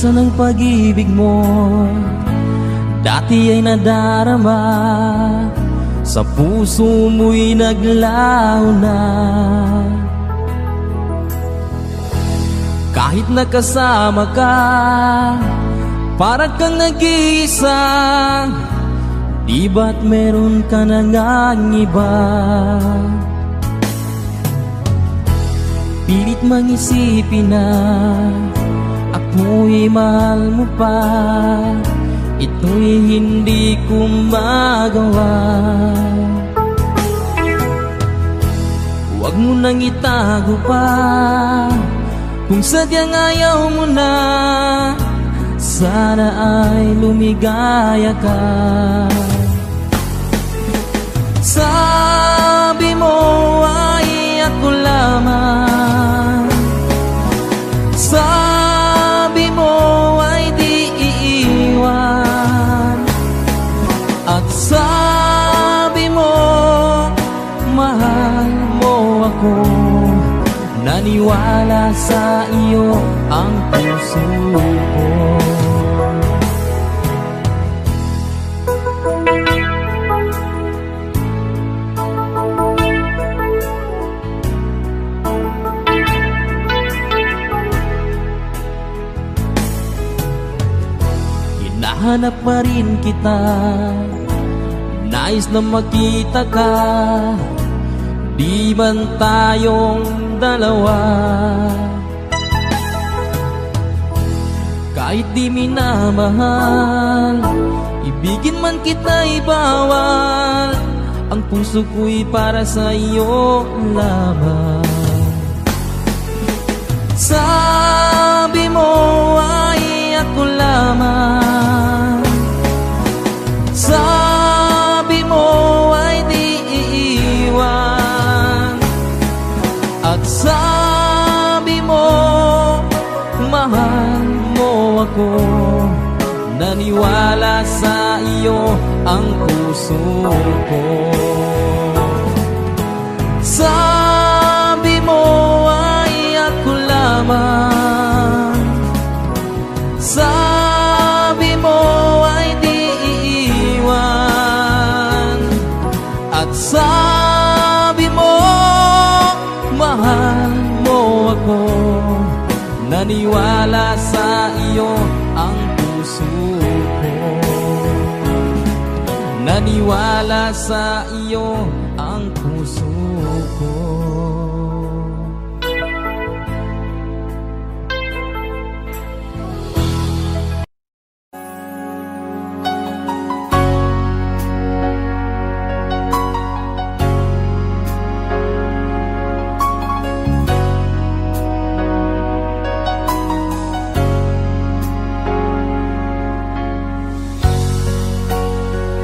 Nasaan ang pag-ibig mo? Dati ay nadarama, sa puso mo'y naglaho na. Kahit nakasama ka, parang kang nag-iisa. Di ba't meron ka na ngang iba? Pilit mang isipin na ako'y mahal mo pa. Ito'y hindi ko magawa. Huwag mo nang itago pa kung sadyang ayaw mo na. Sana ay lumigaya ka. Sabi mo ay ako lamang, sabi mo ay di iiwan, at sabi mo mahal mo ako. Naniwala sa iyo ang puso ko. Hinahanap pa rin kita, nais na makita ka. Di man tayong dalawa, kahit di minamahal, ibigin man kita'y bawal. Ang puso ko'y para sa iyo lamang. Sabi mo ay ako lamang, sabi mo ay di iiwan, at sabi mo mahal mo ako. Naniwala sa iyo ang puso ko. Sabi mo ay ako lamang, sabi mo ay di iiwan, at sabi mo mahal mo ako. Naniwala sa iyo ang puso ko. Naniwala sa iyo ang puso ko.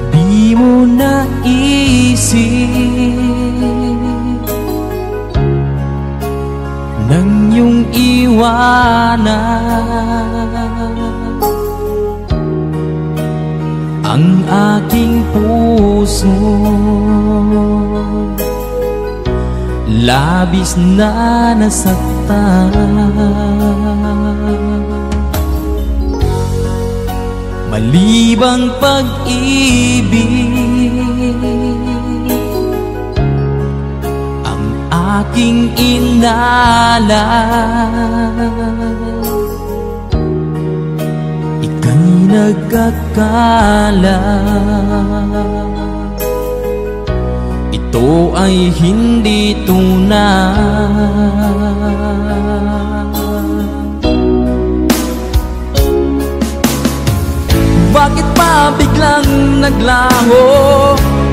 Di mo naisip nang iyong iwanan ang aking puso. Labis na nasaktan, malibang pag-ibig ang aking inalan. Ika'y nagkakala, ito ay hindi tunay. Bakit pa biglang naglaho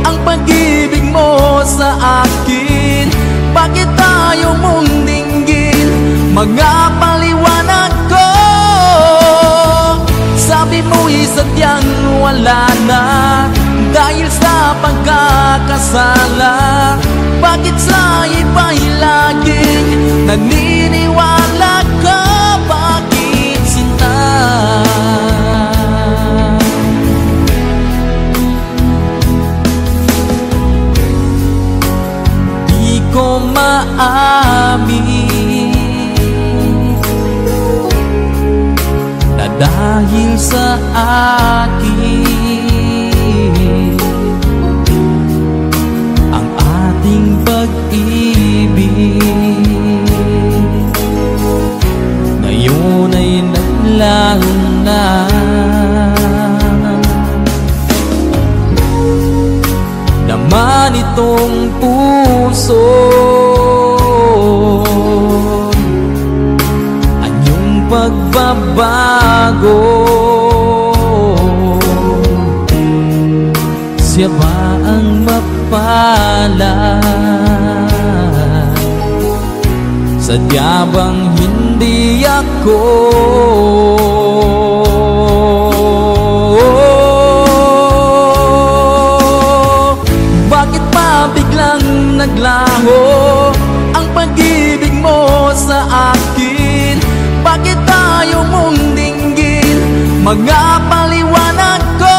ang pag-ibig mo sa akin? Bakit tayo mong dinggin mga paliwanag ko? Sabi mo'y sadyang wala na dahil sa pagkakasala. Bakit sa iba'y laging naniniwala ka? Bakit sinta? Di ko maamin, dahil sa akin ang ating pag-ibig. Ngayon ay naglaho na. Naman itong puso anyong pagbabago. Siya ba ang mapalad? Sadya bang hindi ako? Bakit pa biglang naglaho ang pag-ibig mo sa akin? Bakit tayo mong dinggin mga paliwanag ko?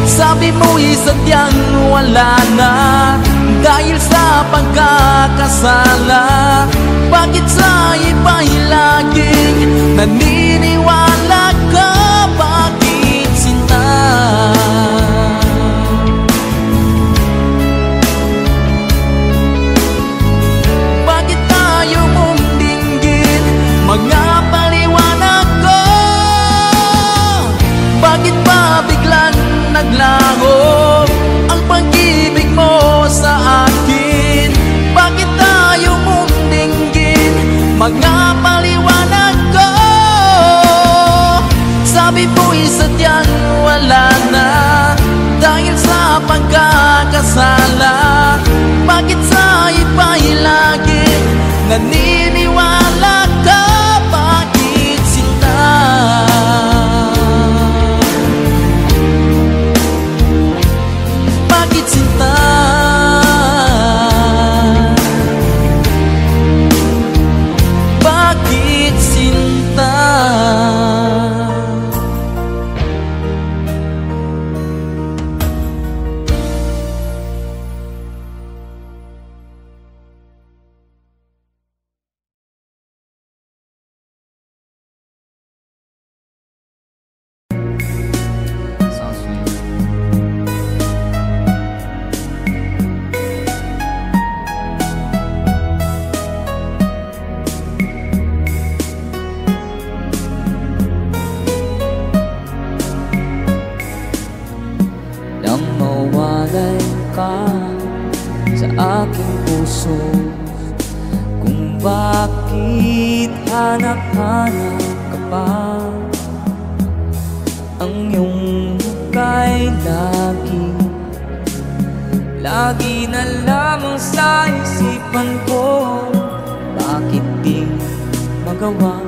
Sabi mo'y sadyang wala na dahil sa pagkakasala. Bakit sa iba'y laging naniniwala ka? Bakit sinta? Bakit tayo mong dinggin mga paliwanag ko? Bakit ba biglang naglaho ang pag-ibig mo sa akin? Bakit tayo mong dinggin mga paliwanag ko? Sabi mo'y sadyang wala na dahil sa pagkakasala. Bakit sa iba'y lagi naniniwala ka? Bakit sinta? Bakit sinta? Bakit sinta? Nang mawalay ka sa aking puso, kung bakit hanap-hanap ka pa, ang iyong muka'y lagi na lamang sa isipan ko. Bakit di magawa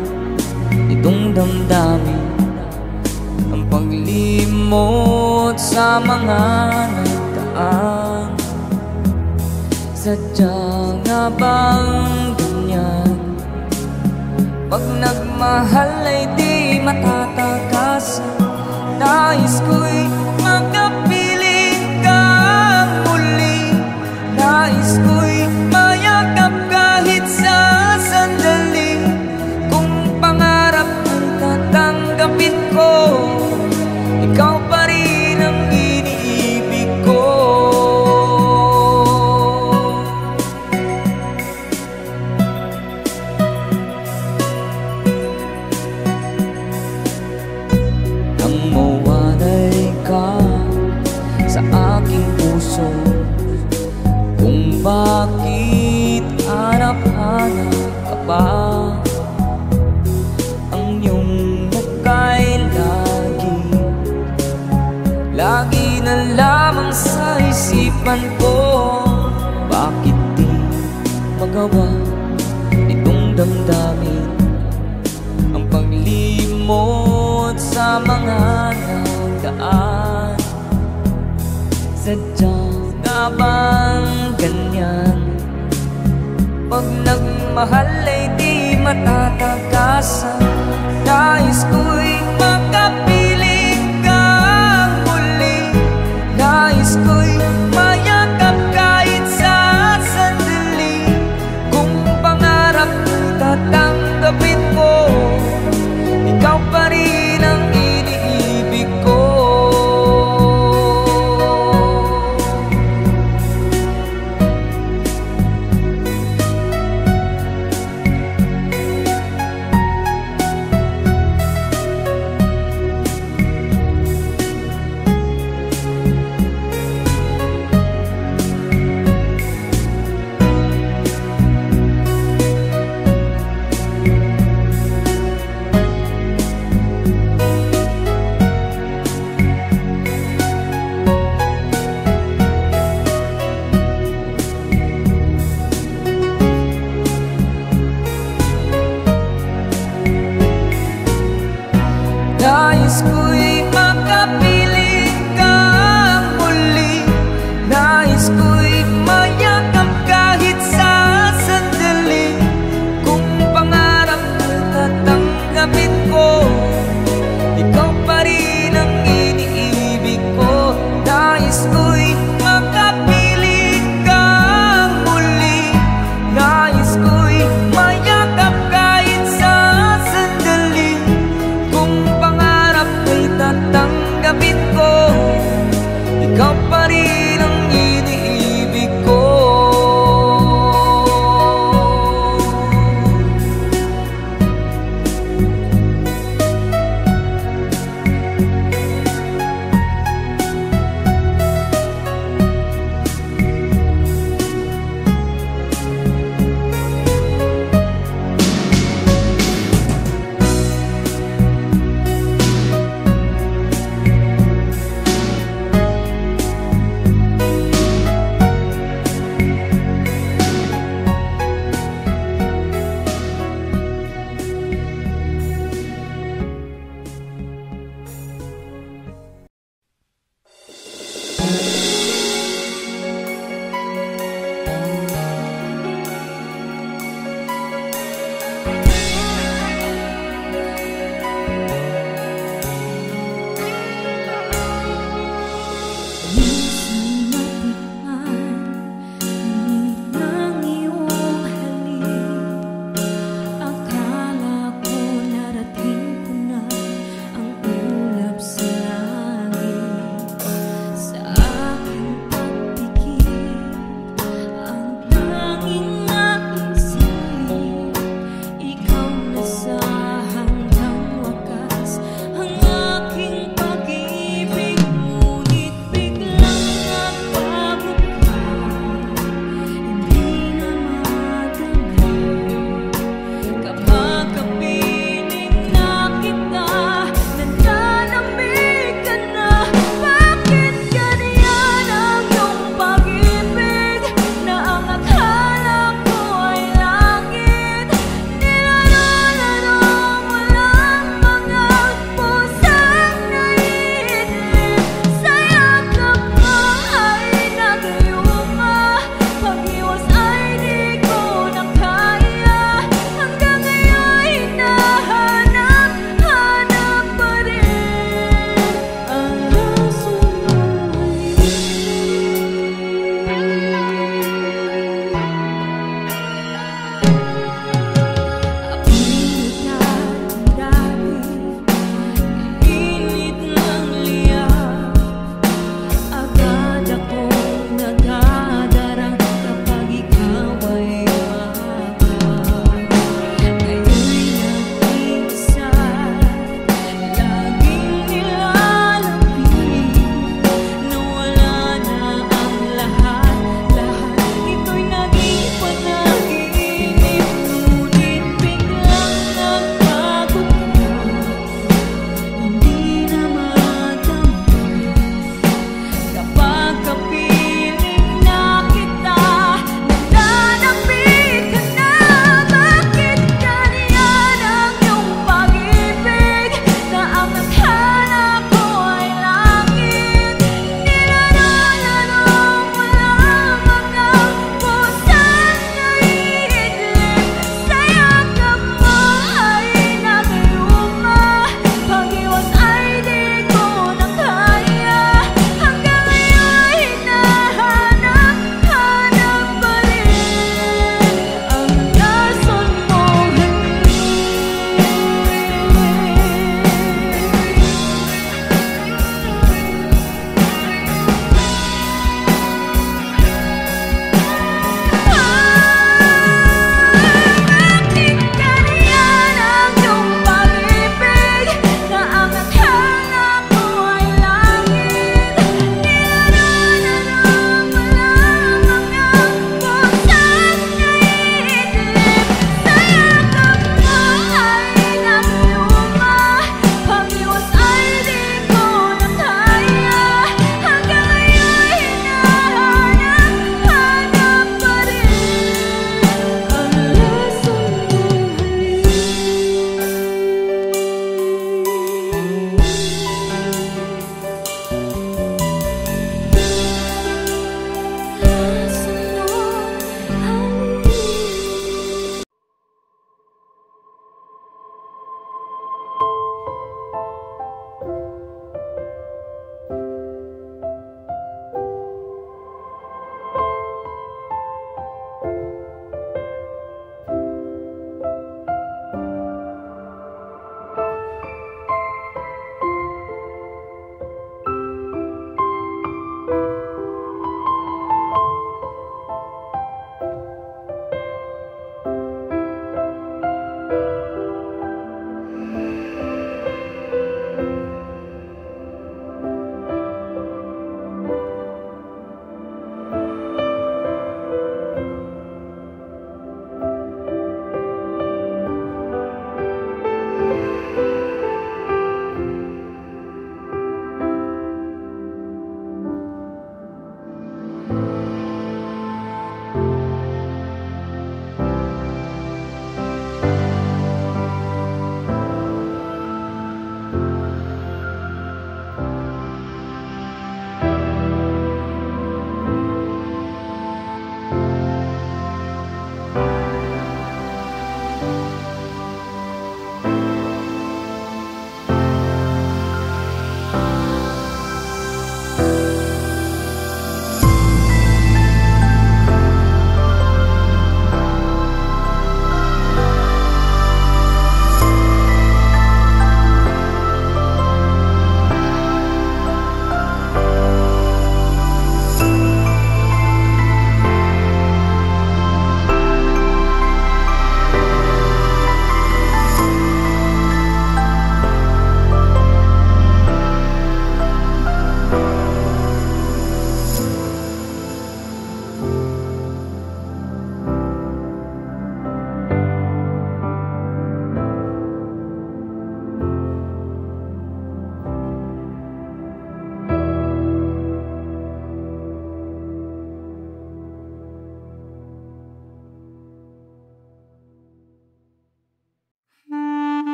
itong damdamin ang paglimot sa mga nagdaan? Sadya nga bang ganyan? Pag nagmahal ay di matatagasan. Nais ko'y makapiling ka muli. Nais ko'y mayakap kahit sa sandali. Kung pangarap kong tatanggapin ko, ikaw pa rin ang iniibig ko. Nang mawalay ka sa aking puso, kung bakit hanap-hanap ka pa, ang iyong muka'y lagi na lamang sa isipan ko. Bakit di magawa itong damdamin ang paglimot sa mga nagdaan? Sadya nga bang ganyan? Pag nagmahal ay di matatagasan. Nais ko'y makapiling ka muli. Nais ko'y mayakap kahit sa sandali. Kung pangarap ko'y tatanggapin mo, ikaw Nais ko'y makapiling kang muli. Nais ko'y mayakap kahit sa sandali. Kung pangarap mo tatanggapin ko, ikaw pa rin ang iniibig ko. Nais ko'y makapiling kang muli. Nais ko'y mayakap kahit sa sandali. Kung pangarap mo'y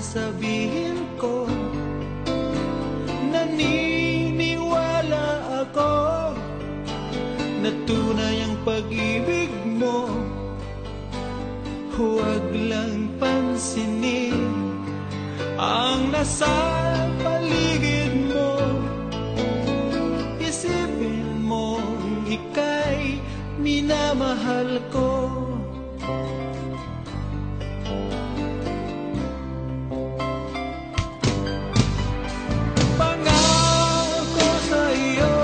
sasabihin ko. Naniniwala ako na tunay ang pag-ibig mo. Huwag lang pansinin ang nasa paligid mo. Isipin mo ika'y minamahal ko. Pangako sa iyo,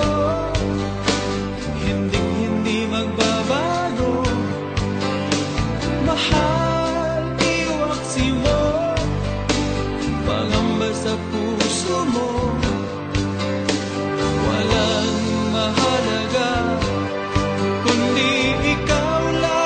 hindi magbabago. Mahal, iwaksi mo, pangamba sa puso mo. Walang mahalaga kundi ikaw lang.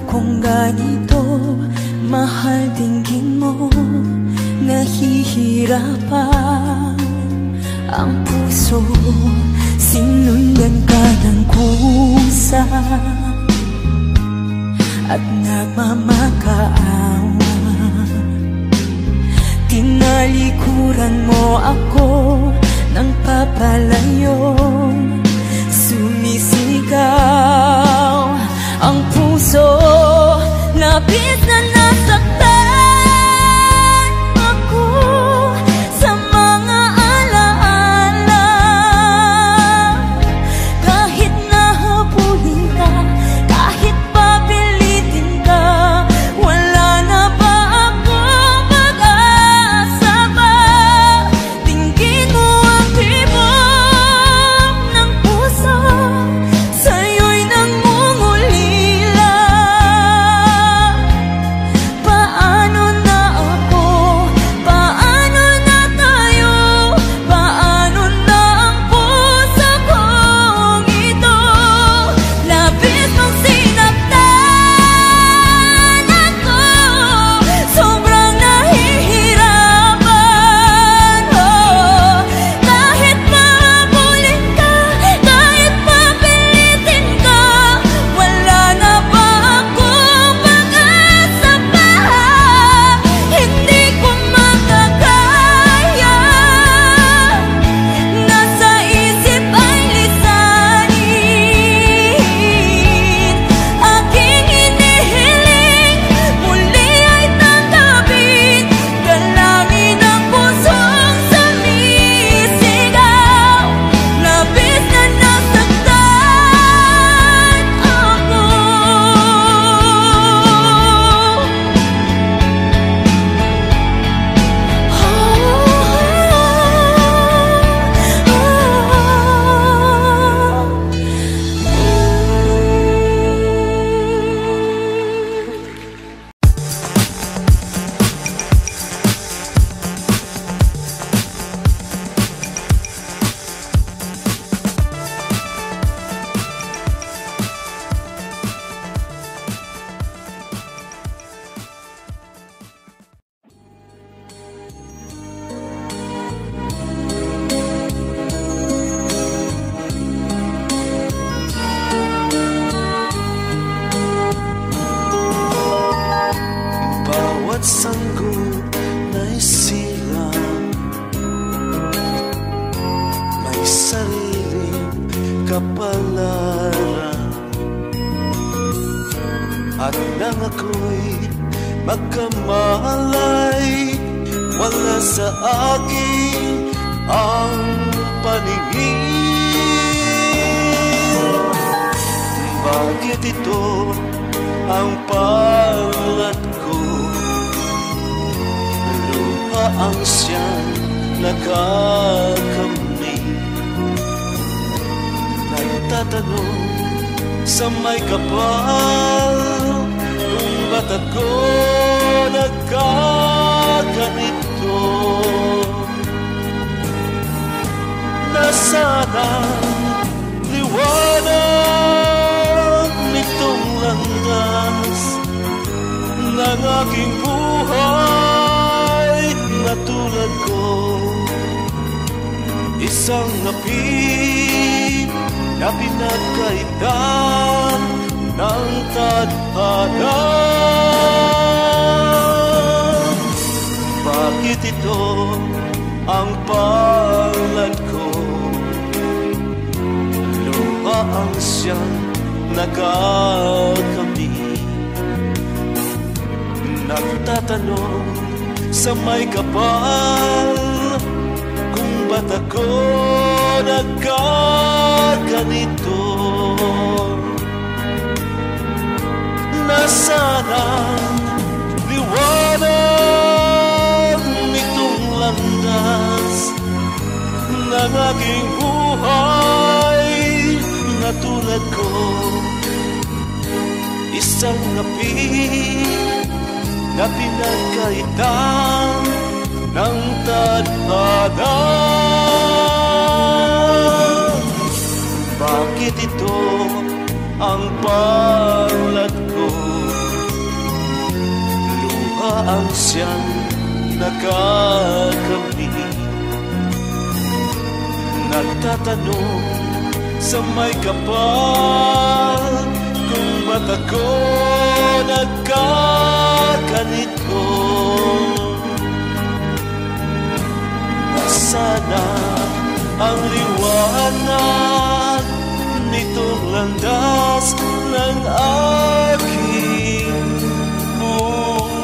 akong ganito, mahal dinggin mo, nahihirapan ang puso, sinundan ka ng kusa at nagmamakaawa. Tinalikuran mo ako ng papalayo, sumisigaw ang puso, labis na nasaktan ako sa mga alaala. Kahit nahabulin ka, kahit papilitin ka, wala na ba akong pag-asa pa? Tingin mo ang tibok ng puso, sa'yo'y nangungulila. Paano na ako? Paano na tayo? Paano na ang puso kong ito? Labis mong sinaktan ako, sobrang nahihirapan. Kahit mahabulin ka, kahit papilitin ka, wala na ba akong pag-asa pa? Hindi ko makakaya, nasa isip ay lisanin. Aking hinihiling, muli ay tanggapin, dalangin ang pusong sumisigaw. Labis na nasaktan ako. Bawat sanggol na'y silang may sariling kapalaran, at nang ako'y magkamalay, wala sa akin ang paningin. Bakit ito ang palad ko? Luha ang siyang nakakamit. Nagtatanong sa may kapal, kung ba't ako nagkaganito? Nasaan ang liwanag nitong landas ng aking buhay na tulad ko? Isang napit na pinagkaitan ng tadhana. Bakit ito ang palad ko? Luha ang siyang nakakamit. Nagtatanong sa may kapal, kung ba't ako nagkaganito? Nasaan ang liwanag nitong landas ng aking buhay na tulad ko? Isang napit na pinagkaitan ng tadhana. Bakit ito ang palad ko? ang siyang nakakamit. Nagtatanong sa may kapal kung ba't ako nagkaganito. Nasana ang liwanag nitong landas ng aking buhay.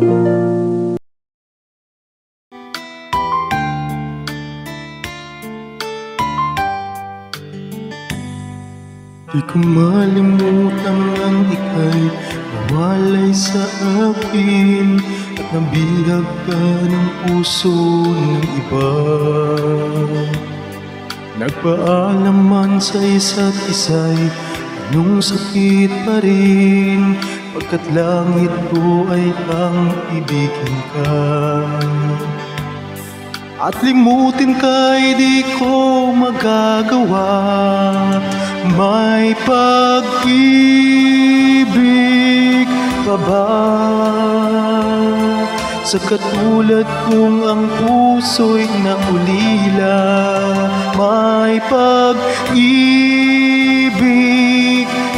Di ko malimutan ang ika'y nawalay sa akin at nabihag ka ng puso ng iba. Nagpaalam man sa isa't isa'y anong sakit pa rin, pagkat langit ko ay ang ibigin ka. At limutin ka'y di ko magagawa, may pag-ibig pa ba sa katulad kong ang puso'y naulila? May pag-ibig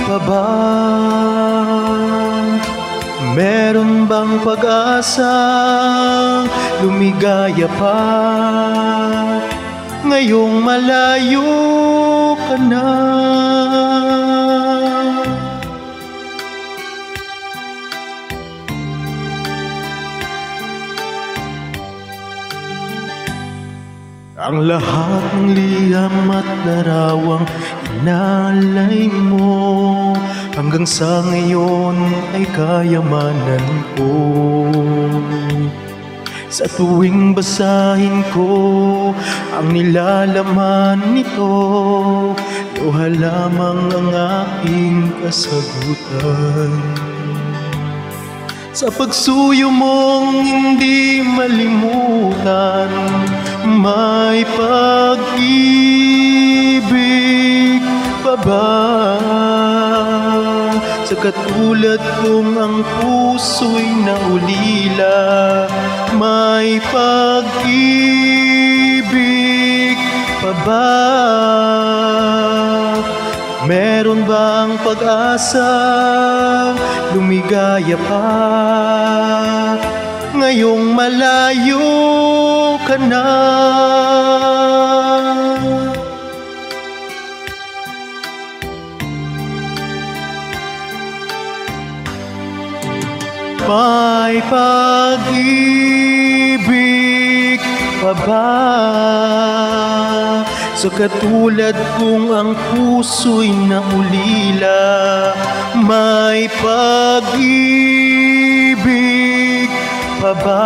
pa ba? Meron bang pag-asa lumigaya pa ngayong malayo ka na? Ang lahat ng liham at larawang inalay mo hanggang sa ngayon ay kayamanan ko. Sa tuwing basahin ko ang nilalaman nito, luha lamang ang aking kasagutan. Sa pagsuyo mong hindi malimutan, may pag-ibig pa ba sa katulad kong ang puso'y naulila? May pag-ibig pa ba? Meron bang pag-asa lumigaya pa ngayong malayo ka na? May pag-ibig pa ba sa katulad kong ang puso'y naulila? May pag-ibig pa ba?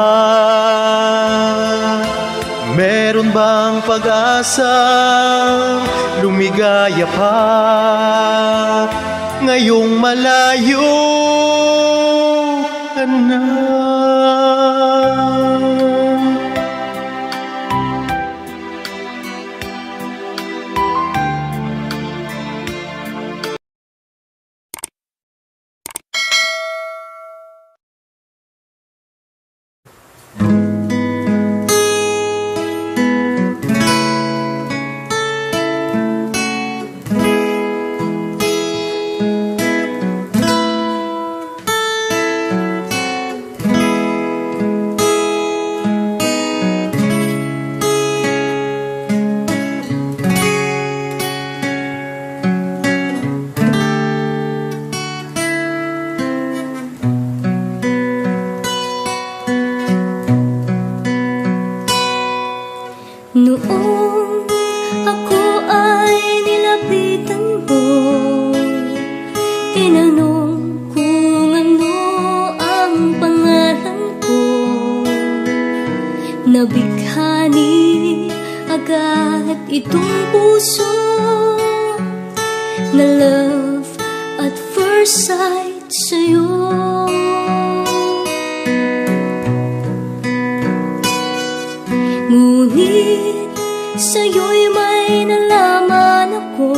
Meron bang pag-asa lumigaya pa ngayong malayo ka na? Noong ako ay nilapitan mo, tinanong kung ano ang pangalan ko. Nabighani agad itong puso na love at first sight sa'yo. Ngunit sa'yo'y may nalaman ako,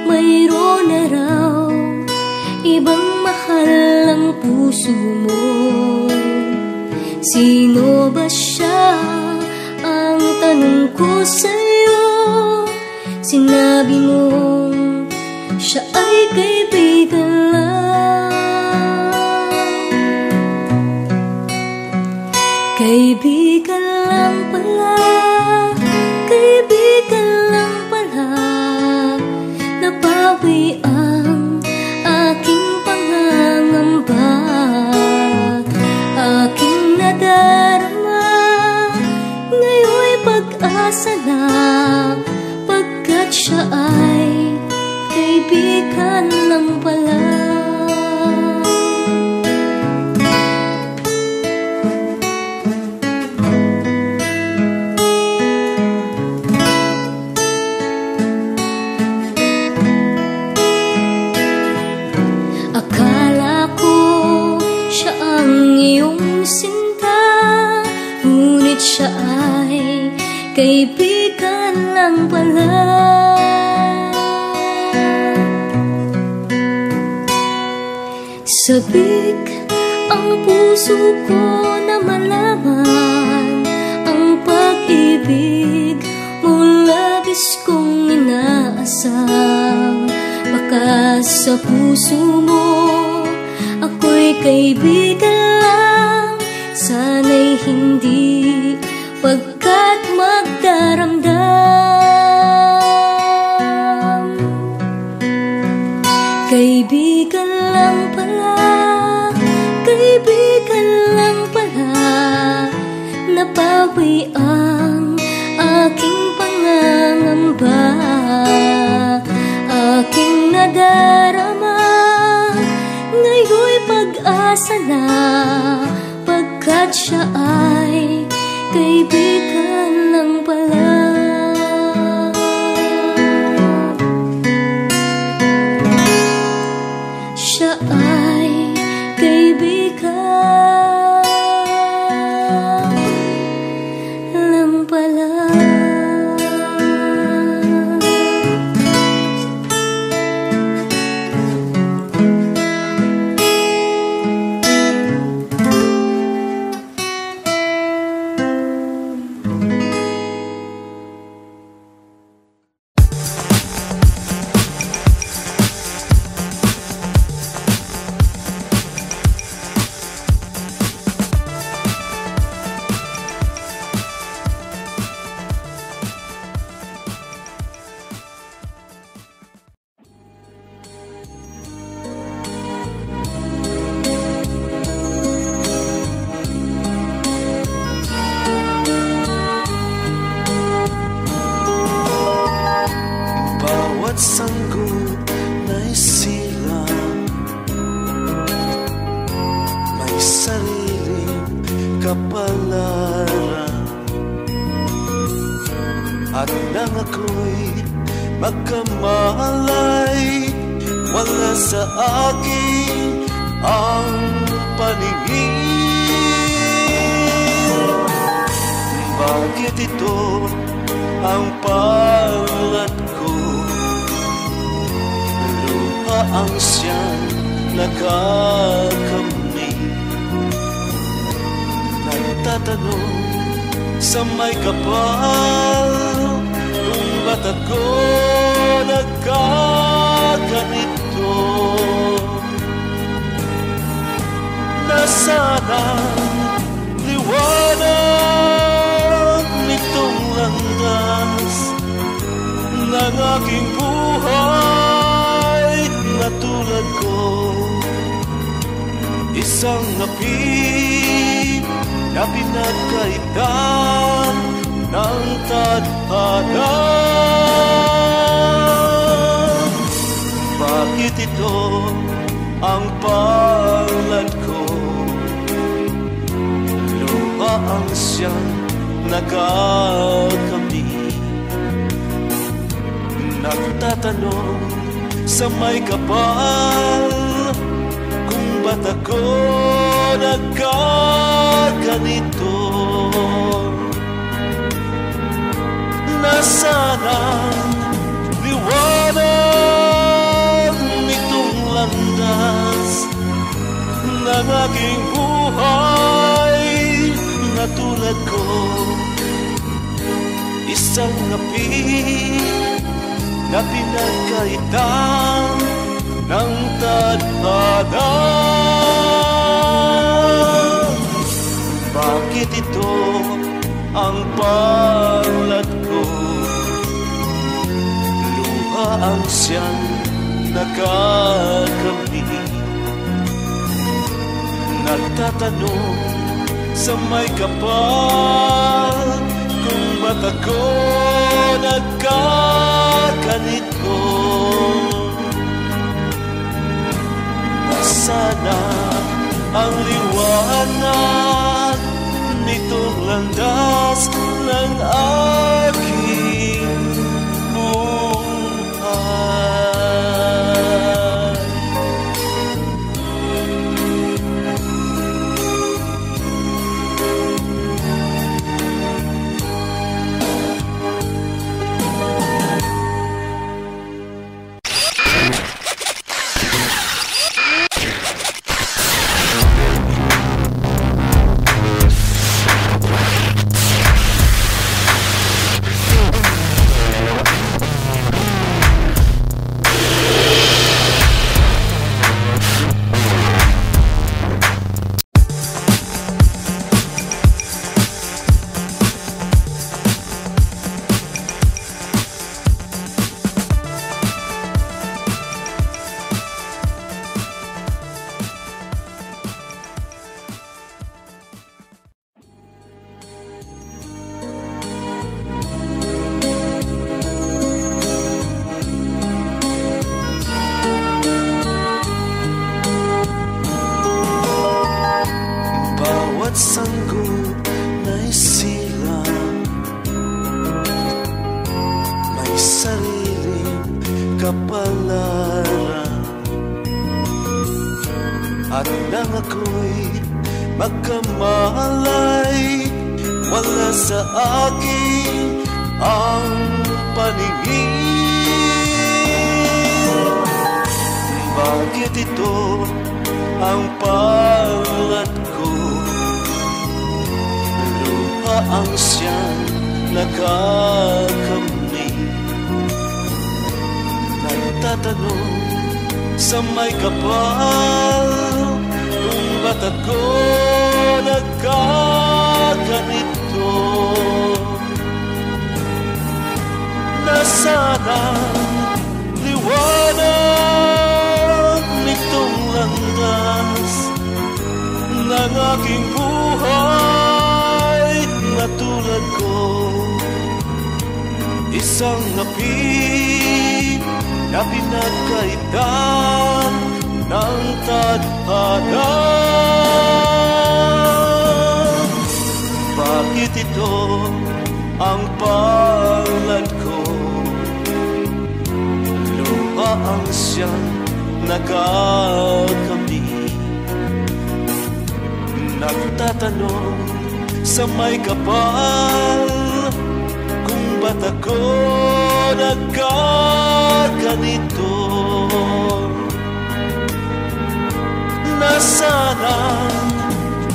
mayroon na raw ibang mahal ang puso mo. Sino ba siya? Ang tanong ko sa'yo. Sinabi mo siya ay kaibigan lang. Kaibigan lang pala, kaibigan lang pala. Napawi ang aking pangangamba. pag-asa na, pagkat siya ay kaibigan lang pala. Akala ko siya ang iyong sinta, ngunit siya ay kaibigan lang pala. Sabik ang puso ko na malaman ang pag-ibig mo, labis kong inaasam. Baka sa puso mo ako'y kaibigan lang, sana'y hindi, pagkat magdaramdam. Kaibigan lang pala, kaibigan lang pala, napawi ang aking pangangamba. Aking nadarama, ngayon'y pag-asa na, pagkat siya ay kaibigan lang pala. Siya ay kaibigan lang pala. Bawat sanggol na'y silang may sariling kapalaran, at nang ako'y magkamalay, wala sa akin ang paningin. Bakit ito ang palad ko? Luha ang siyang nakakamit. Nagtatanong sa may kapal, kung ba't ako nagkaganito? Nasaan ang liwanag nitong landas ng aking buhay na tulad ko? Isang api na pinagkaitan ng tadhana. Bakit ito ang palad ko? Luha ang siyang nakakamit. Nagtatanong sa may kapal, kung ba't ako nagkaganito? Nasaan ang liwanag nitong landas ng aking buhay na tulad ko? Isang api na pinagkaitan ng tadhana. Bakit ito ang palad ko? Luha ang siyang nakakamit. Nagtatanong sa may kapal, kung mata ko nagkaganito. Sana ang liwanag nitong landas ng aking buhay. Sanggol na'y silang may sariling kapalaran, at nang ako'y magkamalay, wala sa akin ang paningin. Bakit ito ang palad ko? Ang siyang nakakamit, nagtatanong sa may kapal, kung ba't ako nagkaganito. Nasaan ang liwanag nitong landas ng aking buhay? Tulad ko, isang api na pinagkaitan ng tadhana. Bakit ito ang palad ko? Luha ang siyang nakakamit, nagtatanong sa may kapal, kung ba't ako nagkaganito. Nasaan ang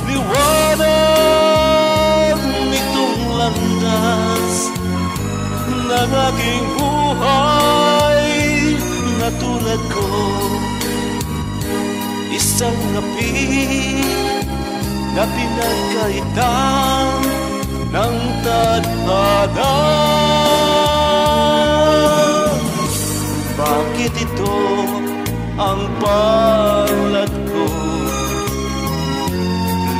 liwanag nitong landas ng aking buhay? Na tulad ko, isang api na pinagkaitan ng tadhana. Bakit ito ang palad ko?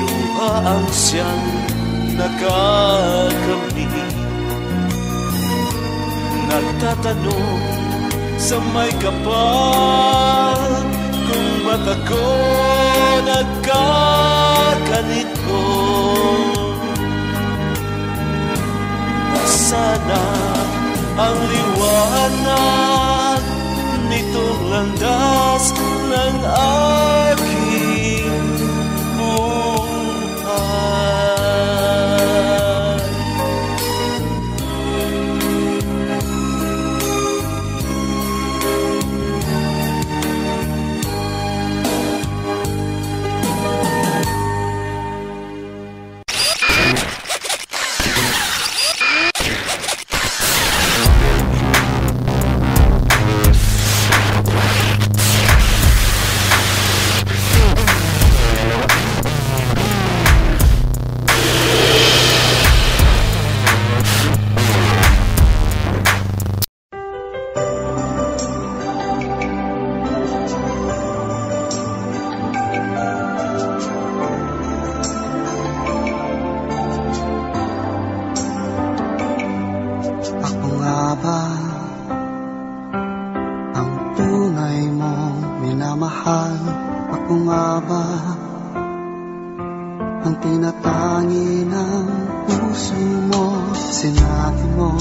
Luha ang siyang nakakamit, nagtatanong sa may kapal, kung ba't ako nagkaganito. Nasana ang liwanag nitong landas ng aking buhay. ang tinatangi ng puso mo. Sinabi mo,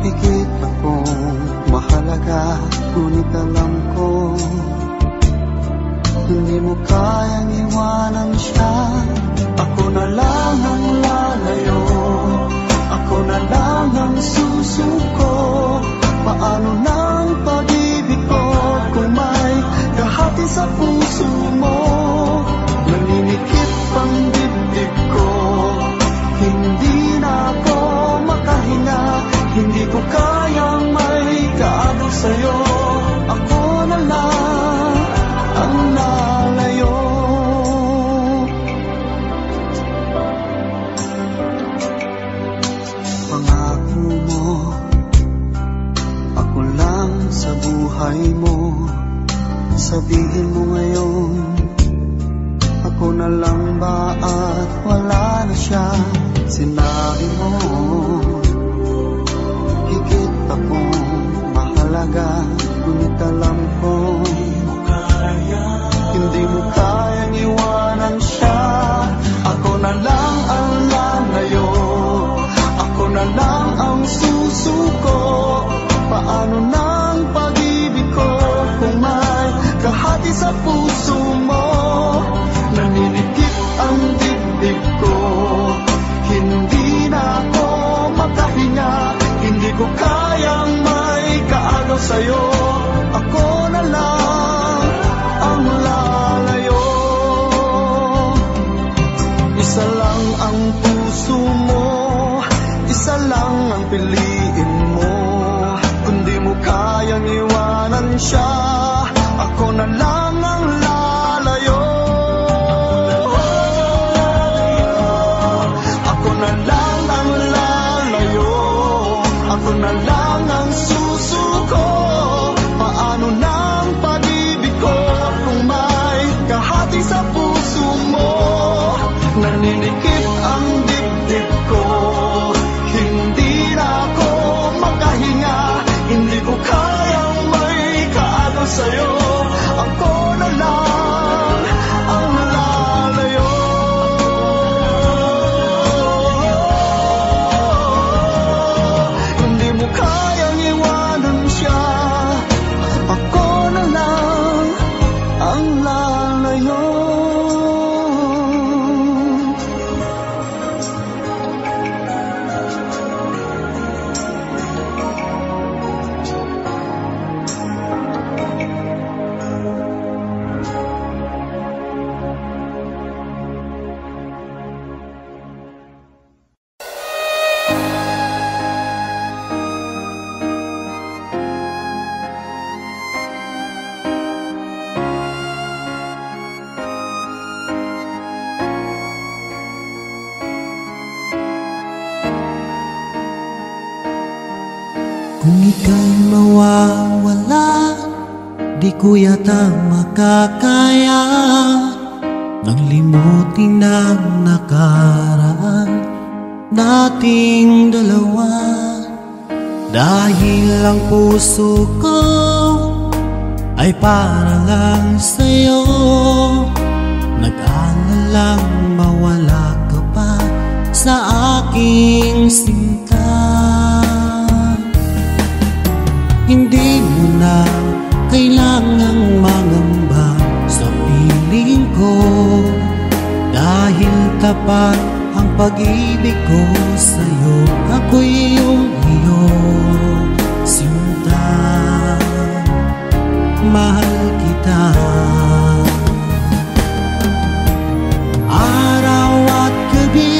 higit akong mahalaga, ngunit alam ko hindi mo kayang iwanan siya. Ako na lang ang lalayo, ako na lang ang susuko. Paano nang pag-ibig ko kung may kahati sa puso mo? Naninikip ang dibdib ko, hindi na ako makahinga. Hindi ko kayang may kaagaw sa'yo. Ako na lang ang lalayo. Pangako mo, ako lang sa buhay mo. Sabihin mo ngayon, ako na lang ba at wala na siya? Sinabi mo, higit akong mahalaga, ngunit alam ko hindi mo kayang iwanan siya. Ako na lang ang lalayo, ako na lang ang susuko. Paano nang pag-ibig ko kung may kahati sa puso mo? Naninikip ang dibdib ko, hindi na ako makahinga. Hindi ko kayang may kaagaw sa'yo. Ako na lang ang lalayo. Isa lang ang puso mo, isa lang ang piliin mo. Kung di mo kayang iwanan siya, ako na lang ang lalayo. Ako na lang ang lalayo, ako na lang ang susuko. Paano nang pag-ibig ko kung may kahati sa puso mo? Naninikip ang dibdib ko, hindi na ako makahinga. Hindi ko kayang may kaagaw sa'yo. Ako na lang ang lalayo. Hindi mo kayang iwanan siya. Ako na lang ang lalayo. Kung ika'y mawawala, di ko yata makakaya nang limutin ang nakaraan nating dalawa. Dahil ang puso ko ay para lang sa'yo, nag-aalalang mawala ka pa sa aking sinta. Hindi mo na kailangang mangamba sa piling ko, dahil tapat ang pag-ibig ko sa'yo. Ako'y iyong sinta, mahal kita. Araw at gabi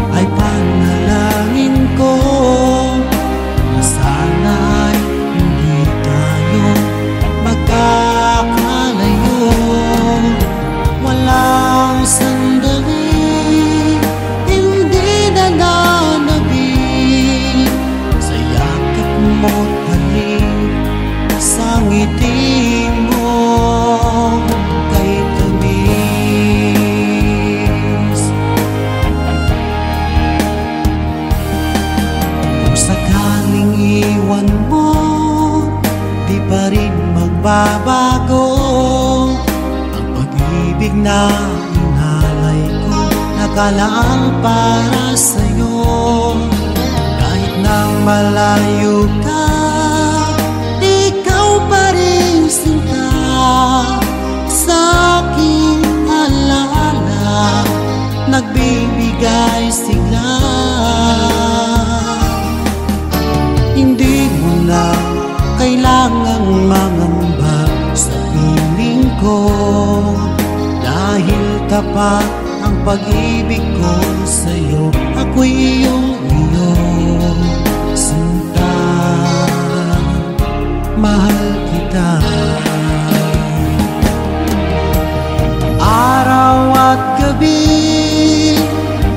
ay panalangin ko, sana'y hindi tayo magkakalayo. Walang sandali, hindi na nanabig sa yakap mo't halik, sa ngiti mo. pag-ibig na inalay ko, nakalaang para sa'yo. Kahit nang malayo ka, ikaw pa rin sinta sa aking alaala, nagbibigay sigla. Hindi mo na kailangang mangamba sa piling ko, dahil tapat ang pag-ibig ko sa'yo. Ako'y iyong sinta, mahal kita. Araw at gabi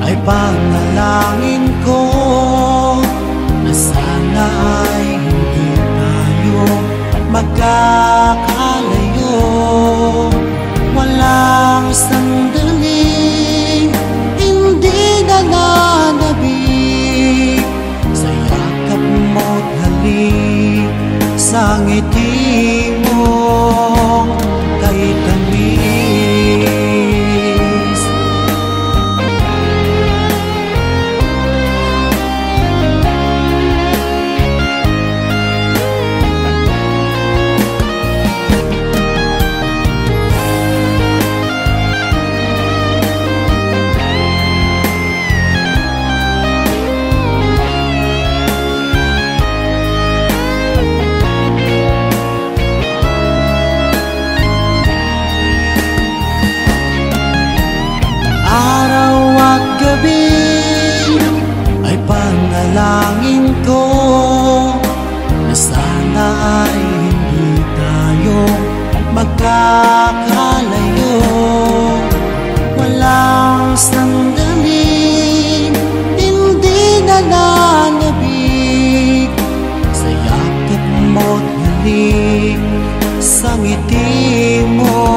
ay panalangin ko na sana ay hindi tayo magkakalayo. Walang sandaling hindi nananabik sa yakap mo't halik, sa ngiti mong kay tamis. Ay panalangin ko na sana ay hindi tayo magkakalayo. Walang sandaling hindi nananabik sa yakap mo't halik, sa ngiti mo.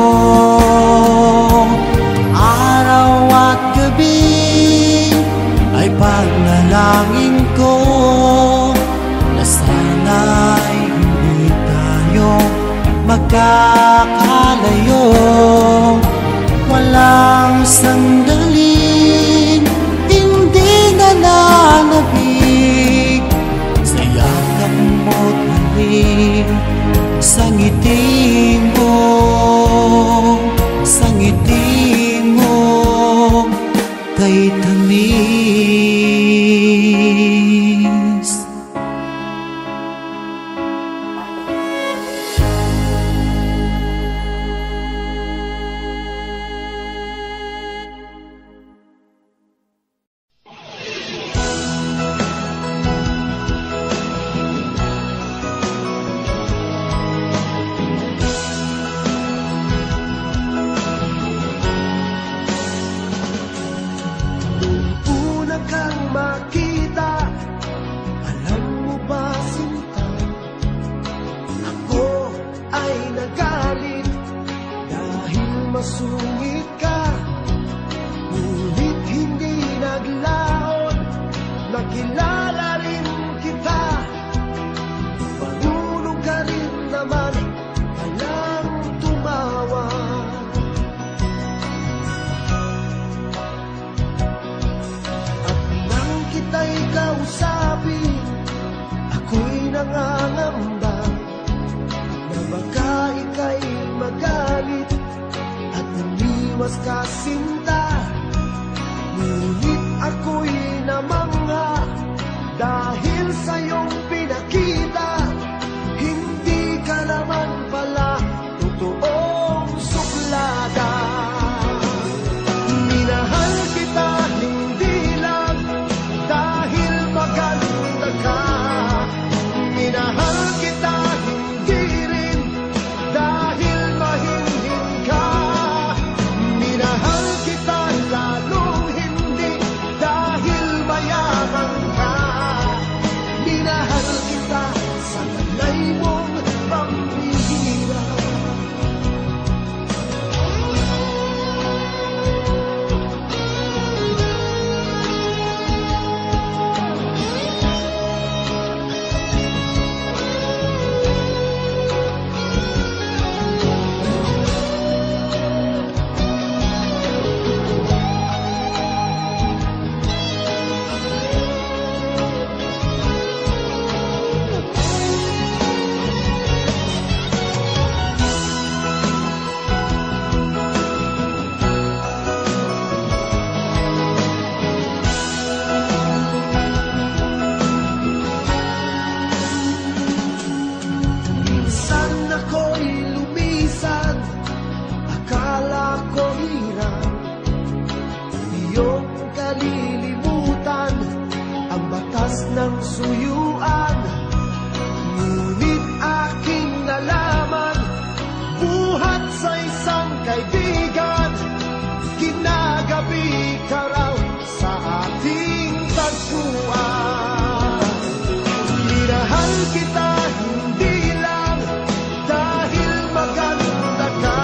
Araw at gabi ay panalangin ko na sana ay hindi tayo magkakalayo. Walang sandaling hindi nananabik sa yakap mo't halik, sa ngiti mo, sa ngiti mo kay tamis. Masungit ka, ngunit hindi naglaon. Nakilala rin kita, marunong ka rin naman, walang tumawa. At nang kita'y kausapin, ako'y nangangamba na baka ika'y magalit at naniwas ka sinta. Ngunit ako'y namangha dahil sa iyong pinakita, hindi ka naman pala totoong suplada. Minahal kita hindi lang dahil maganda ka, minahal kita hindi rin dahil mahinhin ka, minahal kita lalong hindi dahil mayaman ka, malilimutan ang batas ng suyuan. Ngunit aking nalaman, buhat sa isang kaibigan, ginagabi ka raw sa ating tagpuan. Minahal kita hindi lang dahil maganda ka,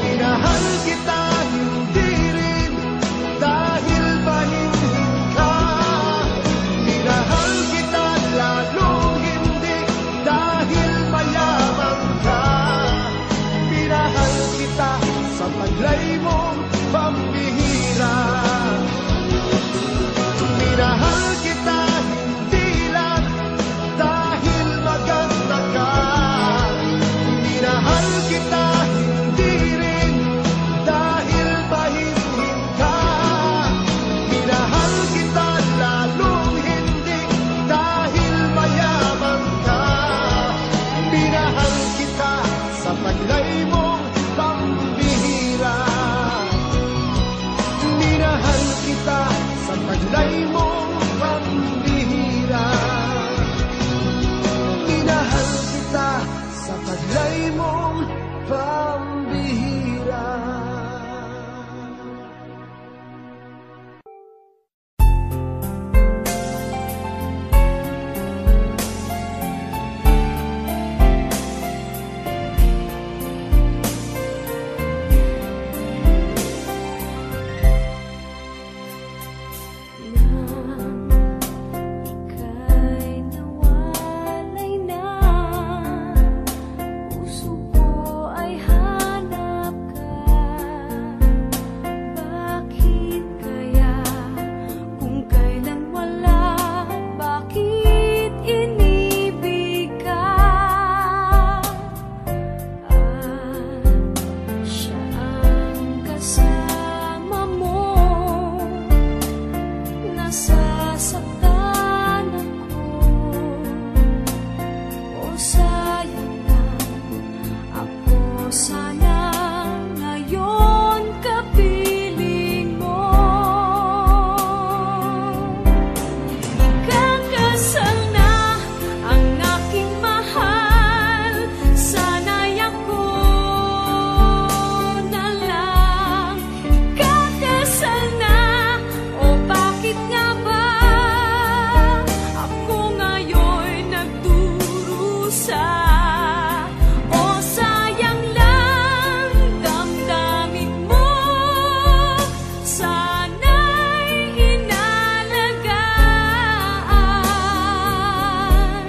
minahal kita hindi rin dahil mahinhin ka, minahal kita lalong hindi dahil mayaman ka, minahal kita sa taglay mong pambihira. Minahal kita hindi lang dahil maganda ka, minahal kita hindi rin dahil mahinhin ka, minahal kita lalong hindi dahil mayaman ka, minahal kita sa taglay mong pambihira. Minahal kita sa taglay mong pambihira. Minahal kita sa taglay mong pambihira. Ika'y nawalay na, puso ko ay hanap ka. Bakit kaya kung kailan wala, bakit inibig ka? Siya ang kasama mo, nasasaktan ako. O sayang lang, ako sana ngayon kapiling mo. Ikakasal na ang aking mahal, sana'y ako na lang. Ikakasal na, o bakit nga ba ako ngayon nagdurusa? O sayang lang, damdamin mo, sana'y inalagaan.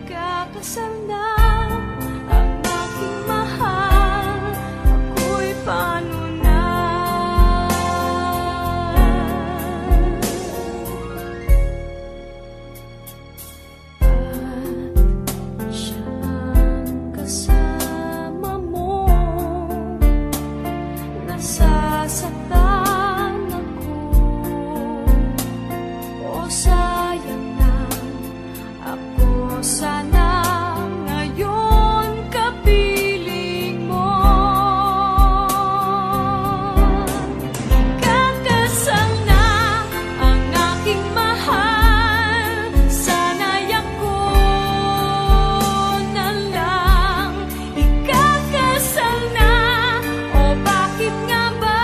Ikakasal na ang aking mahal, ako'y paano na? At siya ang kasama mo, nasasaktan ako. O sayang lang, ako sana ngayon kapiling mo. Ikakasal na ang aking mahal, sana'y ako na lang. Ikakasal na, o bakit nga ba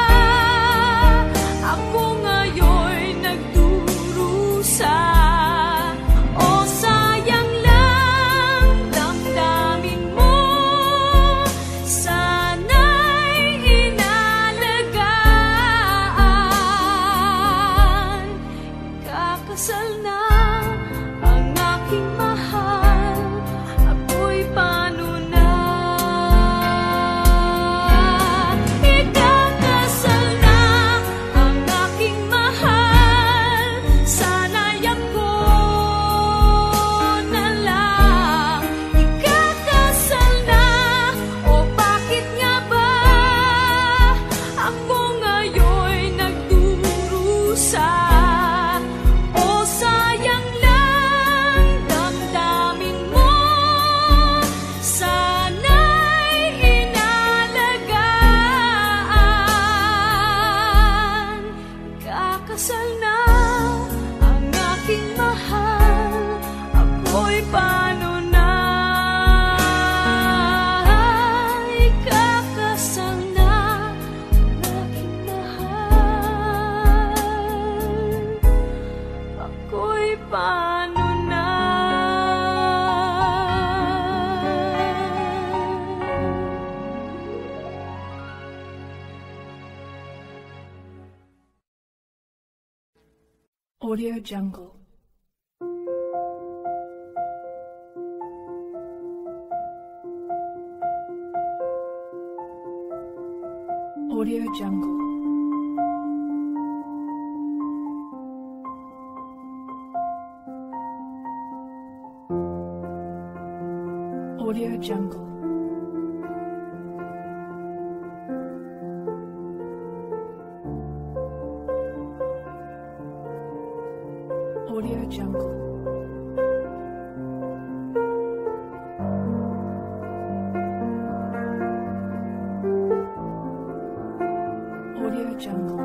Audio Jungle. Audio Jungle. Audio Jungle. Audio Jungle. Audio Jungle.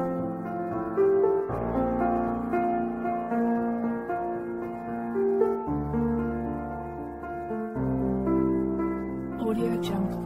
Audio Jungle.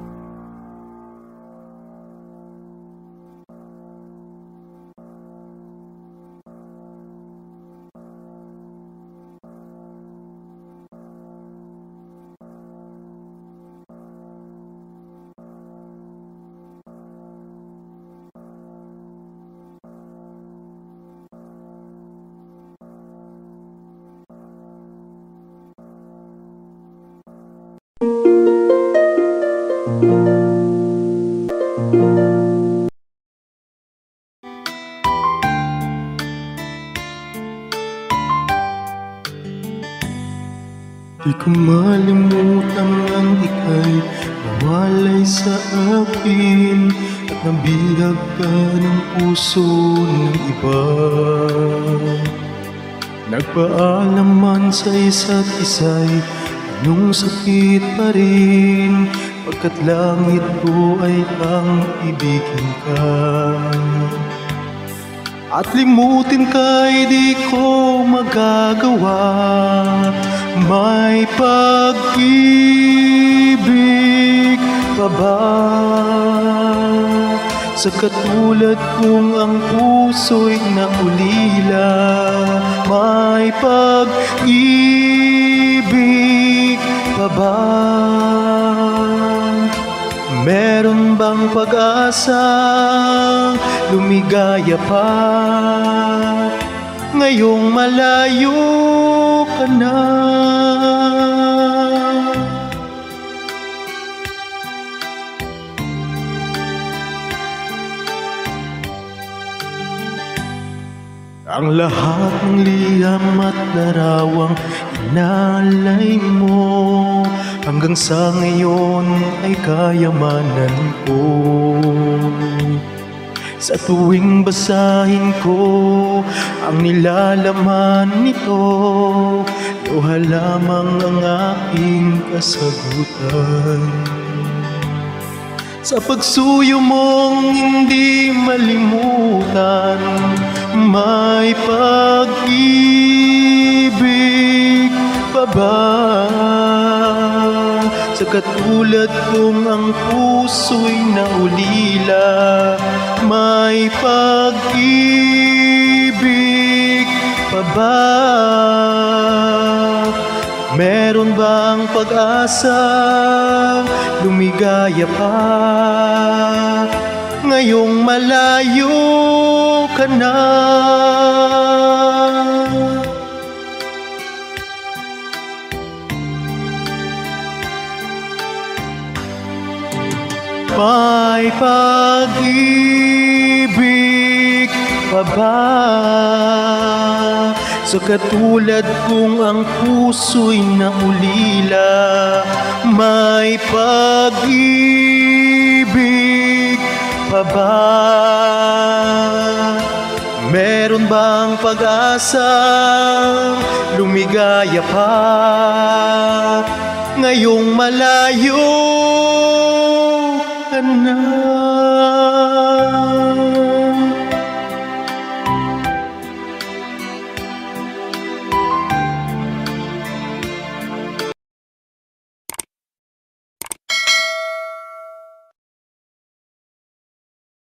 Di ko malimutan ang ika'y nawalay sa akin at nabihag ka ng puso ng iba. Nagpaalam man sa isa't isa'y anong sakit pa rin, pagkat langit ko ay ang ibigin ka. At limutin ka'y di ko magagawa, may pag-ibig pa ba sa katulad kong ang puso'y naulila? May pag-ibig pa ba? Meron bang pag-asa lumigaya pa ngayong malayo ka na? Ang lahat ng liham at larawang inalay mo hanggang sa ngayon ay kayamanan ko. Sa tuwing basahin ko ang nilalaman nito, luha lamang ang aking kasagutan. Sa pagsuyo mong hindi malimutan, may pag-ibig pa ba sa katulad kong ang puso'y naulila? May pag-ibig pa ba? Meron bang pag-asa lumigaya pa ngayong malayo ka na? May pag-ibig pa ba sa katulad kong ang puso'y naulila? May pag-ibig pa ba? Meron bang pag-asa lumigaya pa ngayong malayo ka na?